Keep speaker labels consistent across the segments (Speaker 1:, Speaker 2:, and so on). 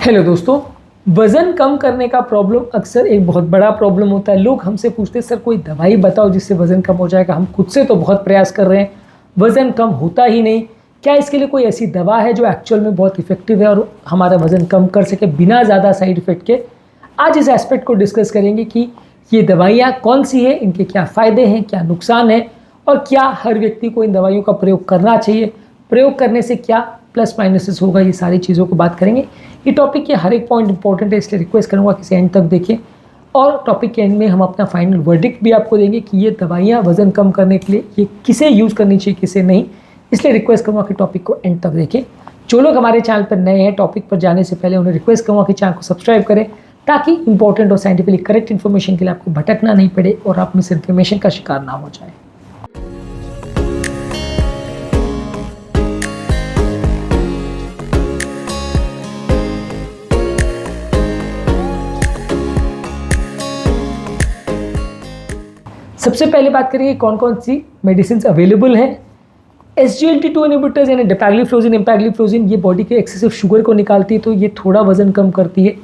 Speaker 1: Hello दोस्तों। वज़न कम करने का प्रॉब्लम अक्सर एक बहुत बड़ा प्रॉब्लम होता है। लोग हमसे पूछते हैं सर कोई दवाई बताओ जिससे वज़न कम हो जाएगा। हम खुद से तो बहुत प्रयास कर रहे हैं, वज़न कम होता ही नहीं। क्या इसके लिए कोई ऐसी दवा है जो एक्चुअल में बहुत इफ़ेक्टिव है और हमारा वज़न कम कर सके बिना ज़्यादा साइड इफ़ेक्ट के? आज इस एस्पेक्ट को डिस्कस करेंगे कि ये दवाइयाँ कौन सी है, इनके क्या फ़ायदे हैं, क्या नुकसान है और क्या हर व्यक्ति को इन दवाइयों का प्रयोग करना चाहिए, प्रयोग करने से क्या प्लस माइनसेस होगा, ये सारी चीज़ों को बात करेंगे। ये टॉपिक के हर एक पॉइंट इंपॉर्टेंट है, इसलिए रिक्वेस्ट करूँगा किसी एंड तक देखें और टॉपिक के एंड में हम अपना फाइनल वर्डिक्ट भी आपको देंगे कि ये दवाइयाँ वज़न कम करने के लिए ये किसे यूज़ करनी चाहिए, किसे नहीं। इसलिए रिक्वेस्ट करूँगा कि टॉपिक को एंड तक देखें। जो लोग हमारे चैनल पर नए हैं, टॉपिक पर जाने से पहले उन्हें रिक्वेस्ट करूँगा कि चैनल को सब्सक्राइब करें ताकि इंपॉर्टेंट और साइंटिफिकली करेक्ट इन्फॉर्मेशन के लिए आपको भटकना नहीं पड़े और आप मिस इन्फॉर्मेशन का शिकार ना हो जाए। सबसे पहले बात करेंगे कौन कौन सी मेडिसिन अवेलेबल हैं। SGLT2 इनहिबिटर्स यानी डेपैग्लिफ्लोजिन, एम्पैग्लिफ्लोजिन, ये बॉडी के एक्सेसिव शुगर को निकालती है तो ये थोड़ा वजन कम करती है।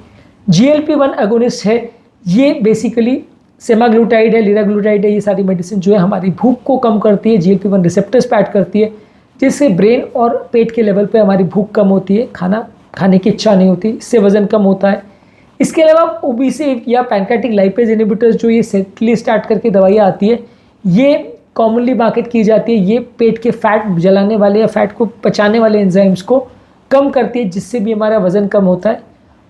Speaker 1: GLP-1 एगोनिस्ट है, ये बेसिकली सेमाग्लूटाइड है, लिराग्लूटाइड है, ये सारी मेडिसिन जो है हमारी भूख को कम करती है। GLP-1 रिसेप्टर्स पे एक्ट करती है जिससे ब्रेन और पेट के लेवल पे हमारी भूख कम होती है, खाना खाने की इच्छा नहीं होती, इससे वजन कम होता है। इसके अलावा ओबेसी या पैनक्रेटिक लाइपेज इनहिबिटर्स जो ये सेटली स्टार्ट करके दवाइयाँ आती है, ये कॉमनली मार्केट की जाती है। ये पेट के फैट जलाने वाले या फैट को पचाने वाले एंजाइम्स को कम करती है जिससे भी हमारा वज़न कम होता है।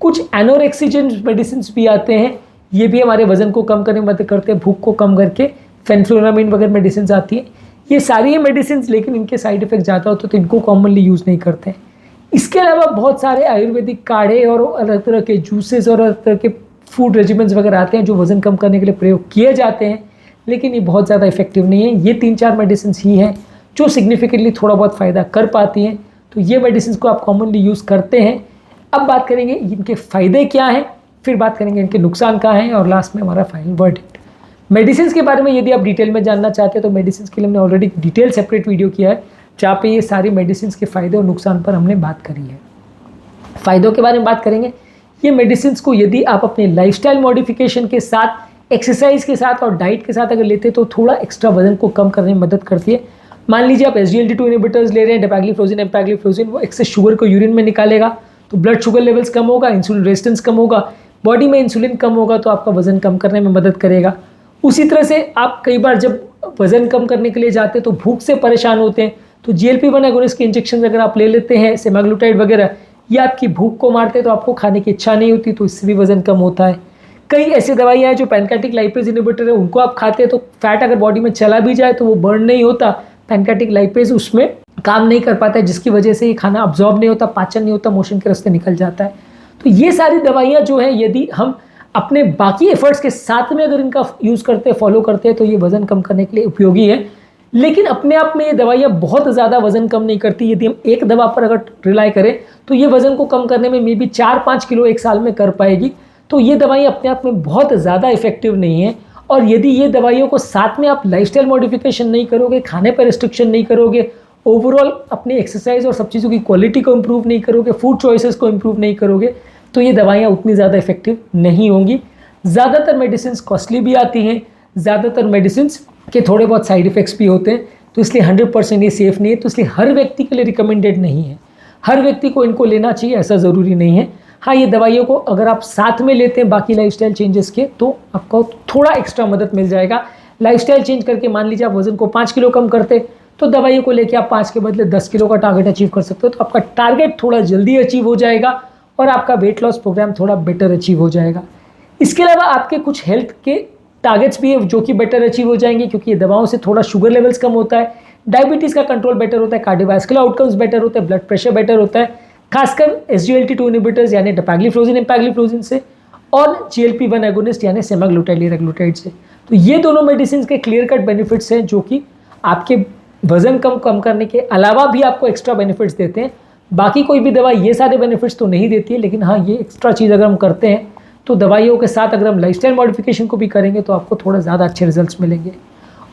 Speaker 1: कुछ एनोरेक्सिजन मेडिसिन भी आते हैं, ये भी हमारे वज़न को कम करने में मदद करते हैं, भूख को कम करके। फेनफ्लोरामिन वगैरह मेडिसिन आती है, ये सारी मेडिसिन, लेकिन इनके साइड इफेक्ट ज़्यादा होते तो इनको कॉमनली यूज़ नहीं करते हैं। इसके अलावा बहुत सारे आयुर्वेदिक काढ़े और अलग तरह के जूसेस और अलग तरह के फूड रेजिमेंट्स वगैरह आते हैं जो वज़न कम करने के लिए प्रयोग किए जाते हैं, लेकिन ये बहुत ज़्यादा इफेक्टिव नहीं है। ये 3-4 मेडिसिन ही हैं जो सिग्निफिकेंटली थोड़ा बहुत फ़ायदा कर पाती हैं, तो ये मेडिसिन को आप कॉमनली यूज़ करते हैं। अब बात करेंगे इनके फ़ायदे क्या हैं, फिर बात करेंगे इनके नुकसान क्या हैं और लास्ट में हमारा फाइनल वर्डिक्ट। मेडिसिन के बारे में यदि आप डिटेल में जानना चाहते हैं तो मेडिसिन के लिए हमने ऑलरेडी डिटेल सेपरेट वीडियो किया है जहाँ पे ये सारी मेडिसिन के फ़ायदे और नुकसान पर हमने बात करी है। फ़ायदों के बारे में बात करेंगे, ये मेडिसिन को यदि आप अपने लाइफस्टाइल मॉडिफिकेशन के साथ, एक्सरसाइज के साथ और डाइट के साथ अगर लेते हैं तो थोड़ा एक्स्ट्रा वजन को कम करने में मदद करती है। मान लीजिए आप SGLT2 इनहिबिटर्स ले रहे हैं, डेपैग्लिफ्लोजिन, एम्पैग्लिफ्लोजिन, वो एक्सेस शुगर को यूरिन में निकालेगा तो ब्लड शुगर लेवल्स कम होगा, इंसुलिन रेजिस्टेंस कम होगा, बॉडी में इंसुलिन कम होगा तो आपका वजन कम करने में मदद करेगा। उसी तरह से आप कई बार जब वजन कम करने के लिए जाते हैं तो भूख से परेशान होते हैं, तो GLP-1 एगोनिस्ट के इंजेक्शन अगर आप ले लेते हैं, सेमाग्लूटाइड वगैरह, ये आपकी भूख को मारते हैं तो आपको खाने की इच्छा नहीं होती, तो इससे भी वजन कम होता है। कई ऐसी दवाइयाँ हैं जो पैनक्रेटिक लाइपेज इनहिबिटर है, उनको आप खाते हैं तो फैट अगर बॉडी में चला भी जाए तो वो बर्न नहीं होता, पैनक्रेटिक लाइपेज उसमें काम नहीं कर पाता है जिसकी वजह से ये खाना अब्जॉर्ब नहीं होता, पाचन नहीं होता, मोशन के रास्ते निकल जाता है। तो ये सारी दवाइयाँ जो हैं यदि हम अपने बाकी एफर्ट्स के साथ में अगर इनका यूज़ करते हैं, फॉलो करते हैं तो ये वज़न कम करने के लिए उपयोगी है। लेकिन अपने आप में ये दवाइयाँ बहुत ज़्यादा वज़न कम नहीं करती। यदि हम एक दवा पर अगर रिलाई करें तो ये वज़न को कम करने में मे बी 4-5 किलो एक साल में कर पाएगी, तो ये दवाइयाँ अपने आप में बहुत ज़्यादा इफेक्टिव नहीं है। और यदि ये दवाइयों को साथ में आप लाइफस्टाइल मॉडिफिकेशन नहीं करोगे, खाने पर रिस्ट्रिक्शन नहीं करोगे, ओवरऑल अपनी एक्सरसाइज और सब चीज़ों की क्वालिटी को इम्प्रूव नहीं करोगे, फूड चॉइसेस को इम्प्रूव नहीं करोगे, तो ये दवाइयाँ उतनी ज़्यादा इफेक्टिव नहीं होंगी। ज़्यादातर मेडिसिन कॉस्टली भी आती हैं, ज़्यादातर मेडिसिन के थोड़े बहुत साइड इफ़ेक्ट्स भी होते हैं, तो इसलिए 100% ये सेफ़ नहीं है, तो इसलिए हर व्यक्ति के लिए रिकमेंडेड नहीं है। हर व्यक्ति को इनको लेना चाहिए ऐसा ज़रूरी नहीं है। हाँ, ये दवाइयों को अगर आप साथ में लेते हैं बाकी लाइफस्टाइल चेंजेस के तो आपको थोड़ा एक्स्ट्रा मदद मिल जाएगा। लाइफस्टाइल चेंज करके मान लीजिए आप वज़न को 5 किलो कम करते तो दवाइयों को लेके आप 5 के बदले 10 किलो का टारगेट अचीव कर सकते हो, तो आपका टारगेट थोड़ा जल्दी अचीव हो जाएगा और आपका वेट लॉस प्रोग्राम थोड़ा बेटर अचीव हो जाएगा। इसके अलावा आपके कुछ हेल्थ के टारगेट्स भी है जो कि बेटर अचीव हो जाएंगे, क्योंकि ये दवाओं से थोड़ा शुगर लेवल्स कम होता है, डायबिटीज़ का कंट्रोल बेटर होता है, कार्डियोवास्कुलर आउटकम्स बेटर होते हैं, ब्लड प्रेशर बेटर होता है, खासकर SGLT2 इनहिबिटर्स यानी डेपैग्लिफ्लोजिन, एम्पैग्लिफ्लोजिन से और GLP-1 एगोनिस्ट यानी सेमाग्लूटाइड, लिराग्लूटाइड से। तो ये दोनों मेडिसिन के क्लियर कट बेनिफिट्स हैं जो कि आपके वजन कम करने के अलावा भी आपको एक्स्ट्रा बेनिफिट्स देते हैं। बाकी कोई भी दवा ये सारे बेनिफिट्स तो नहीं देती है, लेकिन हाँ, ये एक्स्ट्रा चीज़ अगर हम करते हैं तो दवाइयों के साथ अगर हम लाइफस्टाइल मॉडिफिकेशन को भी करेंगे तो आपको थोड़ा ज़्यादा अच्छे रिजल्ट्स मिलेंगे।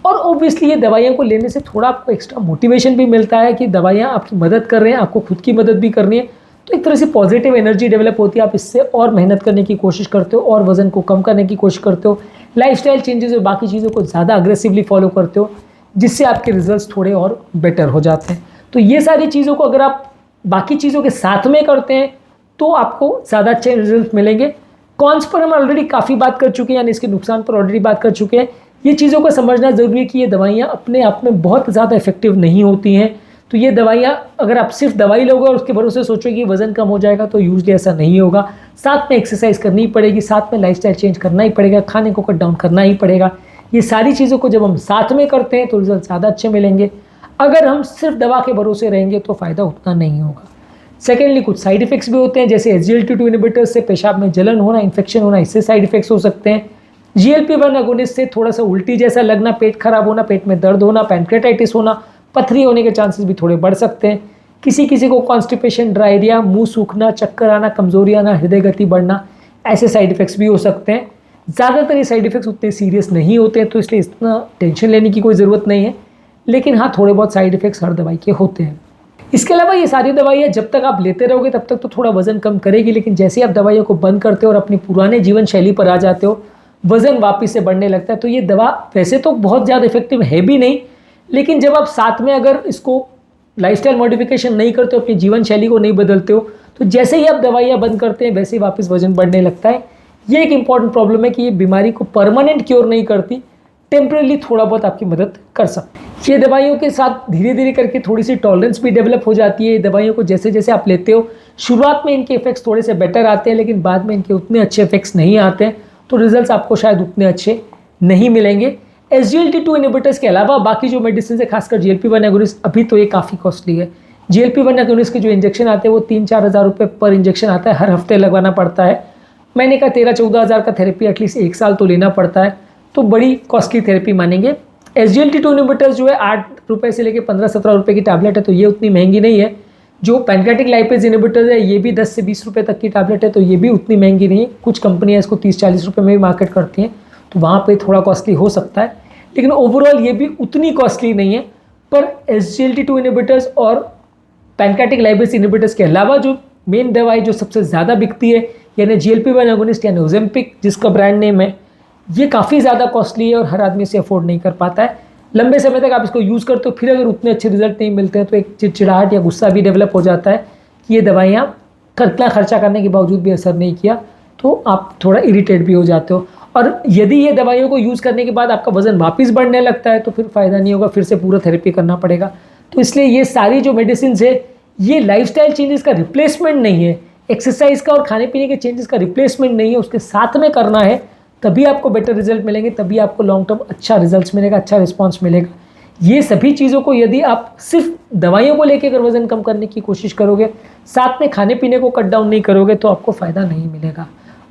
Speaker 1: और ऑब्वियसली ये दवाइयों को लेने से थोड़ा आपको एक्स्ट्रा मोटिवेशन भी मिलता है कि दवाइयाँ आपकी मदद कर रहे हैं, आपको खुद की मदद भी करनी है, तो एक तरह से पॉजिटिव एनर्जी डेवलप होती है, आप इससे और मेहनत करने की कोशिश करते हो और वज़न को कम करने की कोशिश करते हो, लाइफस्टाइल चेंजेस और बाकी चीज़ों को ज़्यादा अग्रेसिवली फॉलो करते हो, जिससे आपके रिजल्ट्स थोड़े और बेटर हो जाते हैं। तो ये सारी चीज़ों को अगर आप बाकी चीज़ों के साथ में करते हैं तो आपको ज़्यादा अच्छे रिजल्ट मिलेंगे। कॉन्स पर हम ऑलरेडी काफ़ी बात कर चुके हैं, यानी इसके नुकसान पर ऑलरेडी बात कर चुके हैं। ये चीज़ों को समझना ज़रूरी है कि ये दवाइयाँ अपने आप में बहुत ज़्यादा इफेक्टिव नहीं होती हैं। तो ये दवाइयाँ अगर आप सिर्फ दवाई लोगे और उसके भरोसे सोचोगे कि वज़न कम हो जाएगा, तो यूजली ऐसा नहीं होगा। साथ में एक्सरसाइज करनी ही पड़ेगी, साथ में लाइफस्टाइल चेंज करना ही पड़ेगा, खाने को कट डाउन करना ही पड़ेगा। ये सारी चीज़ों को जब हम साथ में करते हैं तो रिजल्ट ज़्यादा अच्छे मिलेंगे। अगर हम सिर्फ दवा के भरोसे रहेंगे तो फ़ायदा उतना नहीं होगा। सेकेंडली, कुछ साइड इफेक्ट्स भी होते हैं, जैसे SGLT2 इनहिबिटर्स से पेशाब में जलन होना, इन्फेक्शन होना, इससे साइड इफेक्ट्स हो सकते हैं। GLP-1 अगोनिस्ट से थोड़ा सा उल्टी जैसा लगना, पेट खराब होना, पेट में दर्द होना, पैनक्रेटाइटिस होना, पथरी होने के चांसेस भी थोड़े बढ़ सकते हैं। किसी किसी को कॉन्स्टिपेशन, डायरिया, मुंह सूखना, चक्कर आना, कमजोरी आना, हृदय गति बढ़ना, ऐसे साइड इफेक्ट्स भी हो सकते हैं। ज़्यादातर ये साइड इफेक्ट्स उतने सीरियस नहीं होते हैं, तो इसलिए इतना टेंशन लेने की कोई ज़रूरत नहीं है। लेकिन हाँ, थोड़े बहुत साइड इफेक्ट्स हर दवाई के होते हैं। इसके अलावा ये सारी दवाइयाँ जब तक आप लेते रहोगे तब तक तो थोड़ा वजन कम करेगी, लेकिन जैसे ही आप दवाइयों को बंद करते हो और अपनी पुराने जीवन शैली पर आ जाते हो, वजन वापस से बढ़ने लगता है। तो ये दवा वैसे तो बहुत ज़्यादा इफेक्टिव है भी नहीं, लेकिन जब आप साथ में अगर इसको लाइफस्टाइल मॉडिफिकेशन नहीं करते हो, अपनी जीवन शैली को नहीं बदलते हो, तो जैसे ही आप दवाइयाँ बंद करते हैं वैसे ही वापस वजन बढ़ने लगता है। ये एक इंपॉर्टेंट प्रॉब्लम है कि ये बीमारी को परमानेंट क्योर नहीं करती, टेम्परेली थोड़ा बहुत आपकी मदद कर सकती है। ये दवाइयों के साथ धीरे धीरे करके थोड़ी सी टॉलरेंस भी डेवलप हो जाती है। दवाइयों को जैसे जैसे आप लेते हो, शुरुआत में इनके इफेक्ट्स थोड़े से बेटर आते हैं, लेकिन बाद में इनके उतने अच्छे इफेक्ट्स नहीं आते हैं, तो रिजल्ट्स आपको शायद उतने अच्छे नहीं मिलेंगे। SGLT2 इनहिबिटर्स के अलावा बाकी जो मेडिसिन है, खासकर GLP-1 एगोनिस्ट, अभी तो ये काफ़ी कॉस्टली है। GLP-1 एगोनिस्ट के जो इंजेक्शन आते हैं वो 3-4 हज़ार रुपये पर इंजेक्शन आता है, हर हफ्ते लगवाना पड़ता है। महीने का 13-14 हज़ार का थेरेपी एटलीस्ट 1 साल तो लेना पड़ता है, तो बड़ी कॉस्टली थेरेपी मानेंगे। SGLT2 इनहिबिटर्स जो है 8 रुपये से लेकर 15-17 रुपये की टैबलेट है, तो ये उतनी महंगी नहीं है। जो पैनक्रेटिक लाइपेज इनहिबिटर्स है ये भी 10 से 20 रुपये तक की टैबलेट है, तो ये भी उतनी महंगी नहीं है। कुछ कंपनियां इसको 30-40 रुपये में भी मार्केट करती हैं, तो वहाँ पे थोड़ा कॉस्टली हो सकता है, लेकिन ओवरऑल ये भी उतनी कॉस्टली नहीं है। पर SGLT2 इनहिबिटर्स और पैनक्रेटिक लाइपेज इनहिबिटर्स के अलावा जो मेन दवाई जो सबसे ज़्यादा बिकती है, यानी GLP-1 एगोनिस्ट यानी ओजेम्पिक, जिसका ब्रांड नेम है, ये काफ़ी ज़्यादा कॉस्टली है और हर आदमी इसे अफोर्ड नहीं कर पाता है। लंबे समय तक आप इसको यूज़ करते हो, फिर अगर उतने अच्छे रिजल्ट नहीं मिलते हैं तो एक चिड़चिड़ाहट या गुस्सा भी डेवलप हो जाता है कि ये दवाइयाँ इतना खर्चा करने के बावजूद भी असर नहीं किया, तो आप थोड़ा इरिटेट भी हो जाते हो। और यदि ये दवाइयों को यूज़ करने के बाद आपका वजन वापस बढ़ने लगता है तो फिर फ़ायदा नहीं होगा, फिर से पूरा थेरेपी करना पड़ेगा। तो इसलिए ये सारी जो मेडिसिन है ये लाइफस्टाइल चेंजेस का रिप्लेसमेंट नहीं है, एक्सरसाइज का और खाने पीने के चेंजेस का रिप्लेसमेंट नहीं है, उसके साथ में करना है, तभी आपको बेटर रिजल्ट मिलेंगे, तभी आपको लॉन्ग टर्म अच्छा रिजल्ट मिलेगा, अच्छा रिस्पॉन्स मिलेगा। ये सभी चीज़ों को यदि आप सिर्फ दवाइयों को लेकर अगर वजन कम करने की कोशिश करोगे, साथ में खाने पीने को कट डाउन नहीं करोगे, तो आपको फ़ायदा नहीं मिलेगा।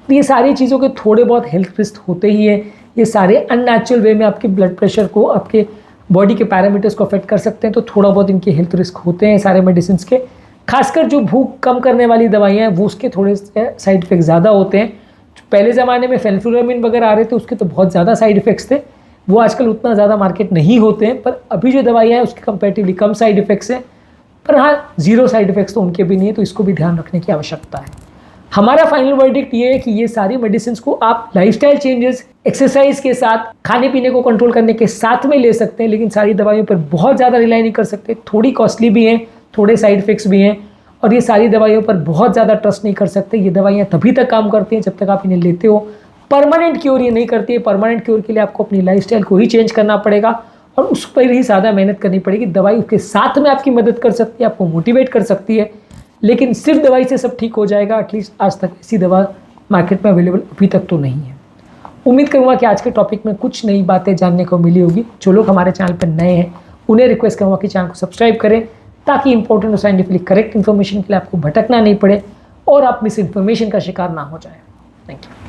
Speaker 1: तो ये सारी चीज़ों के थोड़े बहुत हेल्थ रिस्क होते ही हैं। ये सारे अननेचुरल वे में आपके ब्लड प्रेशर को, आपके बॉडी के पैरामीटर्स को अफेक्ट कर सकते हैं, तो थोड़ा बहुत इनके हेल्थ रिस्क होते हैं सारे मेडिसिन के। खासकर जो भूख कम करने वाली दवाइयाँ हैं वो उसके थोड़े साइड इफेक्ट ज़्यादा होते हैं। पहले ज़माने में फेनफ्लुरामिन वगैरह आ रहे थे, उसके तो बहुत ज़्यादा साइड इफेक्ट्स थे, वो आजकल उतना ज़्यादा मार्केट नहीं होते हैं। पर अभी जो दवाइयाँ हैं उसके कंपैरेटिवली कम साइड इफेक्ट्स हैं, पर हाँ, ज़ीरो साइड इफेक्ट्स तो उनके भी नहीं है, तो इसको भी ध्यान रखने की आवश्यकता है। हमारा फाइनल वर्डिक्ट ये है कि ये सारी मेडिसिन को आप लाइफस्टाइल चेंजेस, एक्सरसाइज के साथ, खाने पीने को कंट्रोल करने के साथ में ले सकते हैं, लेकिन सारी दवाइयों पर बहुत ज़्यादा रिलाई नहीं कर सकते। थोड़ी कॉस्टली भी हैं, थोड़े साइड इफेक्ट्स भी हैं, और ये सारी दवाइयों पर बहुत ज़्यादा ट्रस्ट नहीं कर सकते। ये दवाइयाँ तभी तक काम करती हैं जब तक आप इन्हें लेते हो। परमानेंट क्योर ये नहीं करती है। परमानेंट क्योर के लिए आपको अपनी लाइफस्टाइल को ही चेंज करना पड़ेगा और उस पर ही ज़्यादा मेहनत करनी पड़ेगी। दवाई उसके साथ में आपकी मदद कर सकती है, आपको मोटिवेट कर सकती है, लेकिन सिर्फ दवाई से सब ठीक हो जाएगा, एटलीस्ट आज तक ऐसी दवा मार्केट में अवेलेबल अभी तक तो नहीं है। उम्मीद करूँगा कि आज के टॉपिक में कुछ नई बातें जानने को मिली होगी। जो लोग हमारे चैनल पर नए हैं उन्हें रिक्वेस्ट करूँगा कि चैनल को सब्सक्राइब करें, ताकि इंपॉर्टेंट और साइंटिफिकली करेक्ट इन्फॉर्मेशन के लिए आपको भटकना नहीं पड़े और आप मिस इन्फॉर्मेशन का शिकार ना हो जाए। Thank you.